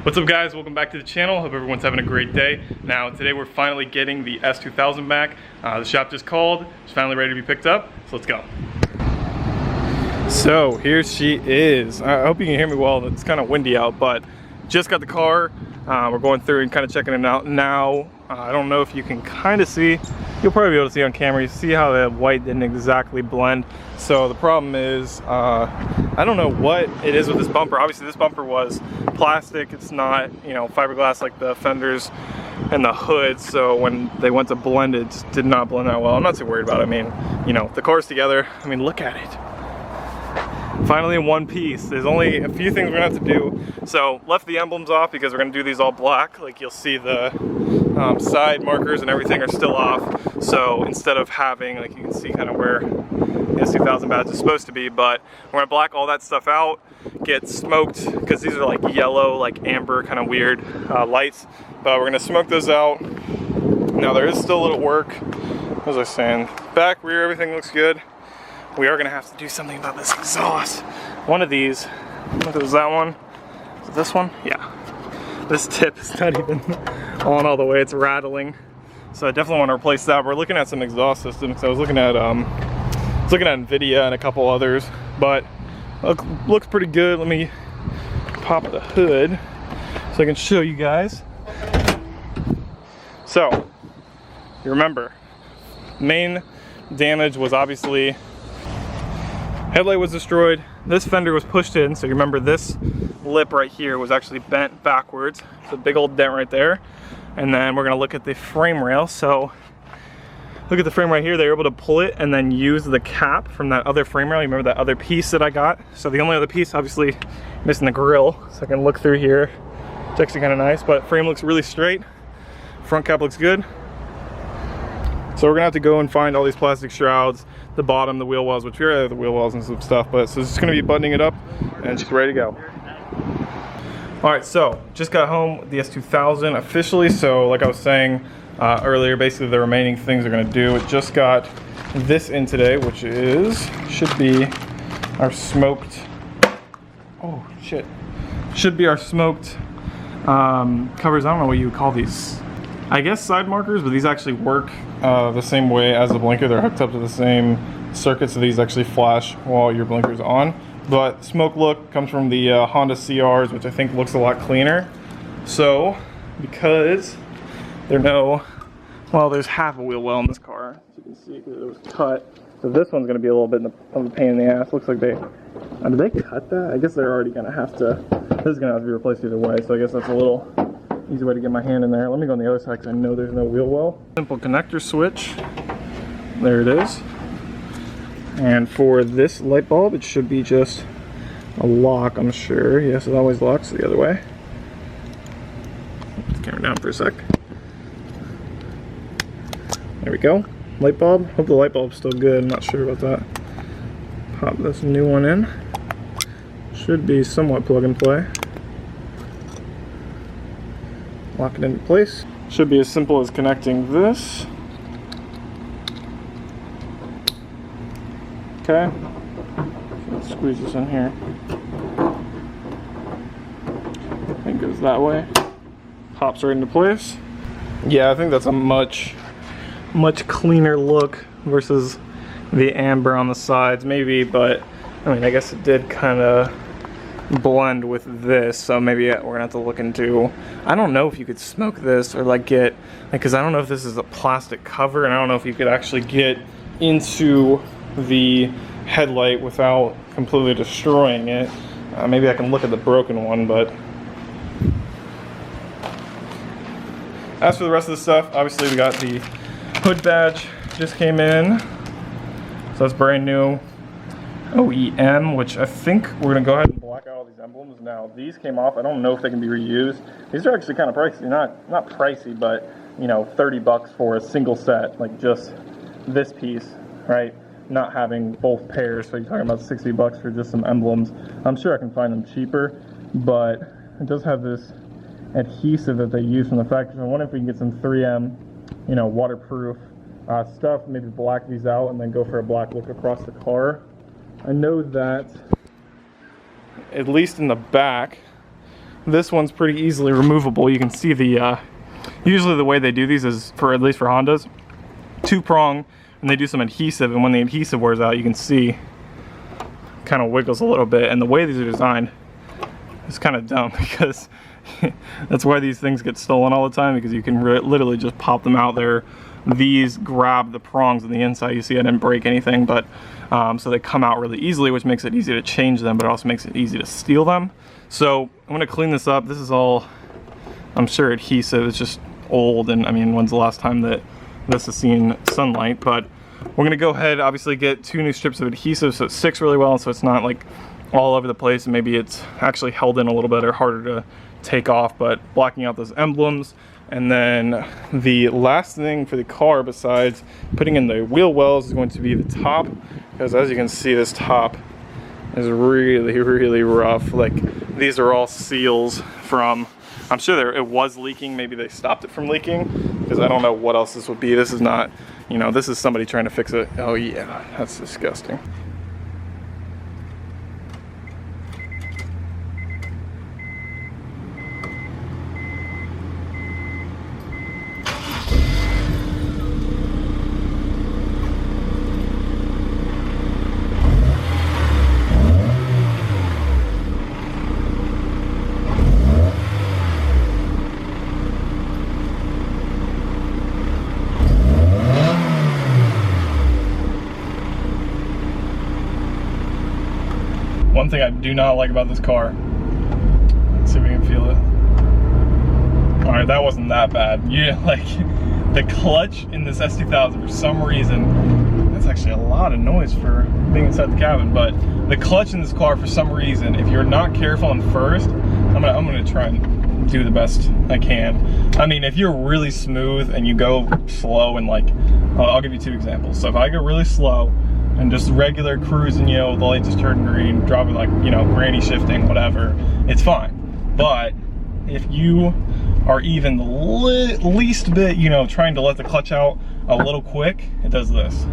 What's up guys, welcome back to the channel. Hope everyone's having a great day. Now today we're finally getting the S2000 back. The shop just called, it's finally ready to be picked up, so let's go. So here she is. I hope you can hear me well, it's kind of windy out, but just got the car. We're going through and kind of checking it out now. I don't know if you can kind of see, you'll probably be able to see on camera, you see how the white didn't exactly blend. So the problem is, I don't know what it is with this bumper. Obviously this bumper was plastic, it's not, you know, fiberglass like the fenders and the hood, so when they went to blend it, just did not blend that well. I'm not too worried about it. I mean, you know, the car's together, I mean, look at it. Finally in one piece. There's only a few things we're gonna have to do. So left the emblems off because we're gonna do these all black. Like you'll see the side markers and everything are still off. So instead of having, like you can see kind of where the S2000 badge is supposed to be, but we're gonna black all that stuff out, get smoked, because these are like yellow, like amber kind of weird lights. But we're gonna smoke those out. Now there is still a little work. What was I saying? Back, rear, everything looks good. We are gonna have to do something about this exhaust. One of these, I don't know if it was that one. Is it this one? Yeah. This tip is not even on all the way, it's rattling. So I definitely want to replace that. We're looking at some exhaust systems. I was looking at Nvidia and a couple others, but looks pretty good. Let me pop the hood so I can show you guys. So, you remember, main damage was obviously headlight was destroyed. This fender was pushed in, so you remember this lip right here was actually bent backwards. It's a big old dent right there. And then we're gonna look at the frame rail. So look at the frame right here. They were able to pull it and then use the cap from that other frame rail. You remember that other piece that I got? So the only other piece, obviously missing the grill. So I can look through here. It's actually kind of nice, but frame looks really straight. Front cap looks good. So we're gonna have to go and find all these plastic shrouds, the bottom, the wheel wells, which we already have the wheel wells and some stuff, but so it's just gonna be buttoning it up and she's ready to go. All right, so just got home with the S2000 officially. So like I was saying earlier, basically the remaining things we're gonna do. It just got this in today, which should be our smoked, oh shit. Should be our smoked covers. I don't know what you would call these. I guess side markers, but these actually work the same way as the blinker. They're hooked up to the same circuit, so these actually flash while your blinker's on. But smoke look comes from the Honda CRs, which I think looks a lot cleaner. So, because there's half a wheel well in this car, as you can see, because it was cut. So this one's going to be a little bit of a pain in the ass. Looks like did they cut that? I guess they're already going to have to, this is going to have to be replaced either way, so I guess that's a little easy way to get my hand in there. Let me go on the other side because I know there's no wheel well. Simple connector switch. There it is. And for this light bulb, it should be just a lock, I'm sure. Yes, it always locks the other way. Put the camera down for a sec. There we go. Light bulb. Hope the light bulb's still good. I'm not sure about that. Pop this new one in. Should be somewhat plug and play. Lock it into place. Should be as simple as connecting this. Okay. Let's squeeze this in here. I think it goes that way. Pops right into place. Yeah, I think that's a much cleaner look versus the amber on the sides, maybe, but I mean, I guess it did kind of blend with this, so maybe we're gonna have to look into, I don't know if you could smoke this or like get, because I don't know if this is a plastic cover, and I don't know if you could actually get into the headlight without completely destroying it. Maybe I can look at the broken one, but as for the rest of the stuff, obviously we got the hood badge just came in, so that's brand new OEM, which I think we're gonna go ahead and black out all these emblems. Now these came off, I don't know if they can be reused. These are actually kind of pricey, not pricey, but you know, 30 bucks for a single set, like just this piece, right? Not having both pairs, so you're talking about 60 bucks for just some emblems. I'm sure I can find them cheaper, but it does have this adhesive that they use from the factory. So I wonder if we can get some 3M, you know, waterproof stuff, maybe black these out and then go for a black look across the car. I know that at least in the back this one's pretty easily removable. You can see the, usually the way they do these is, for at least for Hondas, 2-prong, and they do some adhesive, and when the adhesive wears out, you can see kind of wiggles a little bit. And the way these are designed is kind of dumb, because that's why these things get stolen all the time, because you can literally just pop them out there. These grab the prongs on the inside. You see I didn't break anything, but so they come out really easily, which makes it easy to change them, but it also makes it easy to steal them. So I'm gonna clean this up. This is all, I'm sure, adhesive. It's just old, and I mean, when's the last time that this has seen sunlight? But we're gonna go ahead, obviously get 2 new strips of adhesive so it sticks really well, so it's not like all over the place, and maybe it's actually held in a little bit or harder to take off, but blocking out those emblems. And then the last thing for the car, besides putting in the wheel wells, is going to be the top, because as you can see, this top is really, really rough. Like, these are all seals from, I'm sure it was leaking. Maybe they stopped it from leaking, because I don't know what else this would be. This is not, you know, this is somebody trying to fix it. Oh yeah, that's disgusting. One thing I do not like about this car, let's see if we can feel it. All right, that wasn't that bad. Yeah, like the clutch in this S2000 for some reason, that's actually a lot of noise for being inside the cabin, but the clutch in this car for some reason, if you're not careful in first, I'm gonna try and do the best I can. I mean, if you're really smooth and you go slow and like, I'll give you 2 examples. So if I go really slow and just regular cruising, you know, the light just turned green, driving like, you know, granny shifting, whatever, it's fine. But if you are even the least bit, you know, trying to let the clutch out a little quick, it does this.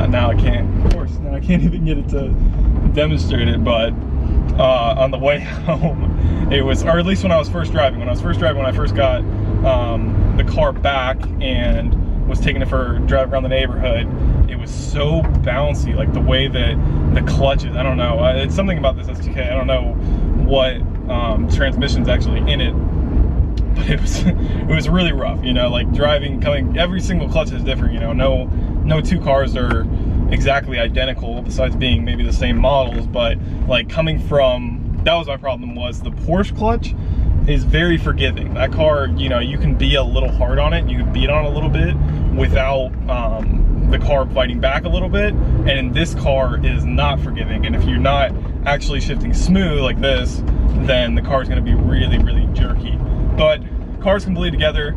Now I can't, of course, now I can't even get it to demonstrate it, but on the way home, it was, or at least when I was first driving, when I first got the car back and was taking it for a drive around the neighborhood, it was so bouncy, like the way that the clutch is, I don't know, it's something about this S2K, I don't know what transmission's actually in it, but it was really rough, you know, like driving, coming, every single clutch is different, you know, no 2 cars are exactly identical, besides being maybe the same models, but like coming from, that was my problem, was the Porsche clutch is very forgiving. That car, you know, you can be a little hard on it, you can beat on it a little bit without the car fighting back a little bit, and this car is not forgiving, and if you're not actually shifting smooth like this, then the car is going to be really, really jerky. But cars can bleed together.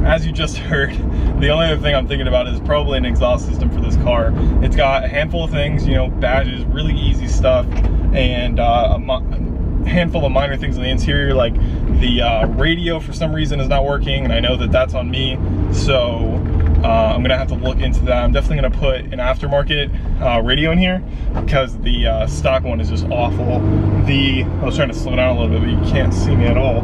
As you just heard, the only other thing I'm thinking about is probably an exhaust system for this car. It's got a handful of things, you know, badges, really easy stuff, and a handful of minor things on the interior, like the radio for some reason is not working, and I know that that's on me, so I'm gonna have to look into that. I'm definitely gonna put an aftermarket radio in here, because the stock one is just awful. I was trying to slow down a little bit, but you can't see me at all.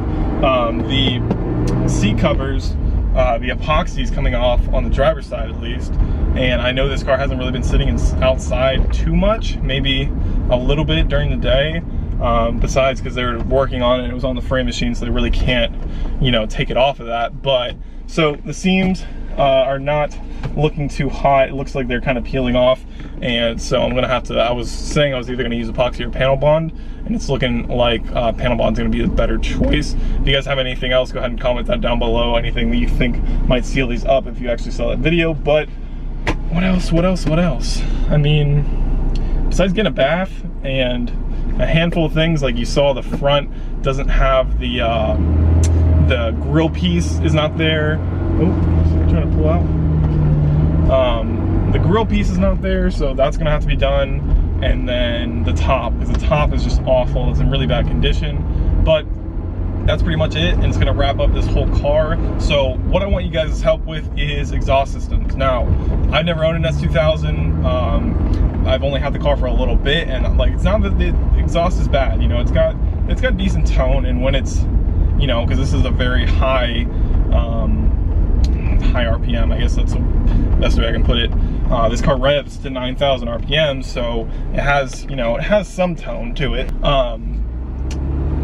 The seat covers, the epoxy is coming off on the driver's side at least, and I know this car hasn't really been sitting outside too much, maybe a little bit during the day, besides because they were working on it, it was on the frame machine, so they really can't, you know, take it off of that. But so the seams are not looking too hot, it looks like they're kind of peeling off, and so I'm gonna have to, I was saying I was either gonna use epoxy or panel bond, and it's looking like panel bond's gonna be a better choice. If you guys have anything else, go ahead and comment that down below, anything that you think might seal these up if you actually saw that video. But what else? I mean, besides getting a bath and a handful of things, like you saw the front doesn't have the grill piece is not there. Oh, I'm trying to pull out. The grill piece is not there, so that's gonna have to be done. And then the top, because the top is just awful, it's in really bad condition. But that's pretty much it, and it's gonna wrap up this whole car. So what I want you guys' help with is exhaust systems. Now, I've never owned an S2000. I've only had the car for a little bit, and like, it's not that the exhaust is bad, you know, it's got decent tone, and when it's, you know, because this is a very high high RPM, I guess that's the best way I can put it. This car revs to 9,000 RPM, so it has, you know, it has some tone to it.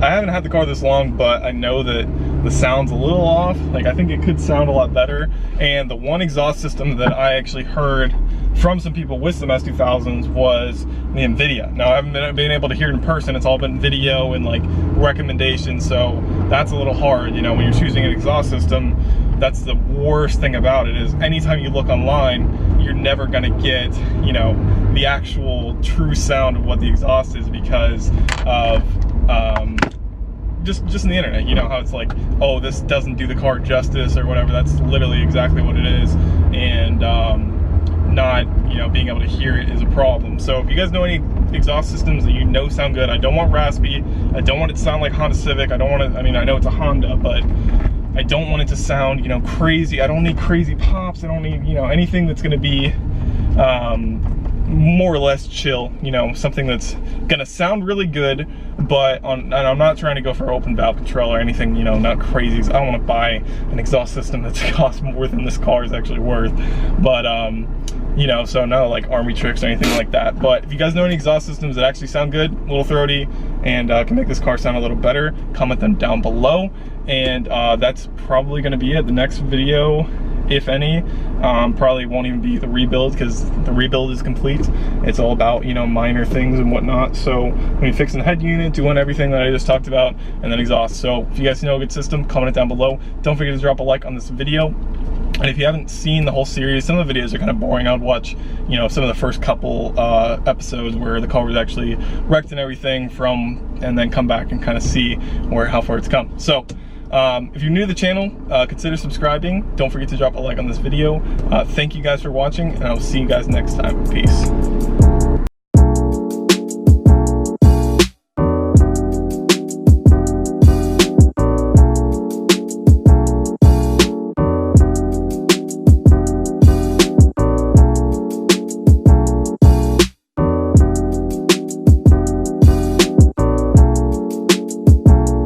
I haven't had the car this long, but I know that the sound's a little off. Like, I think it could sound a lot better. And the one exhaust system that I actually heard from some people with some S2000s was the NVIDIA. Now, I haven't been able to hear it in person. It's all been video and like recommendations, so that's a little hard. You know, when you're choosing an exhaust system, that's the worst thing about it, is anytime you look online, you're never gonna get, you know, the actual true sound of what the exhaust is, because of just in the internet, you know how it's like, oh, this doesn't do the car justice or whatever. That's literally exactly what it is, and not, you know, being able to hear it is a problem. So if you guys know any exhaust systems that you know sound good, I don't want raspy, I don't want it to sound like Honda Civic, I don't want it, I mean, I know it's a Honda, but I don't want it to sound, you know, crazy. I don't need crazy pops, I don't need, you know, anything that's gonna be more or less chill, you know, something that's gonna sound really good, but and I'm not trying to go for open valve control or anything, you know, not crazy. I don't want to buy an exhaust system that's cost more than this car is actually worth, but you know, so no like army tricks or anything like that. But if you guys know any exhaust systems that actually sound good, a little throaty, and can make this car sound a little better, comment them down below. And that's probably going to be it. The next video, if any, probably won't even be the rebuild, because the rebuild is complete. It's all about, you know, minor things and whatnot. So when you're fixing the head unit, doing everything that I just talked about, and then exhaust. So if you guys know a good system, comment it down below. Don't forget to drop a like on this video. And if you haven't seen the whole series, some of the videos are kind of boring. I would watch, you know, some of the first couple episodes where the car was actually wrecked and everything and then come back and kind of see how far it's come. So if you're new to the channel, consider subscribing. Don't forget to drop a like on this video. Thank you guys for watching, and I'll see you guys next time. Peace.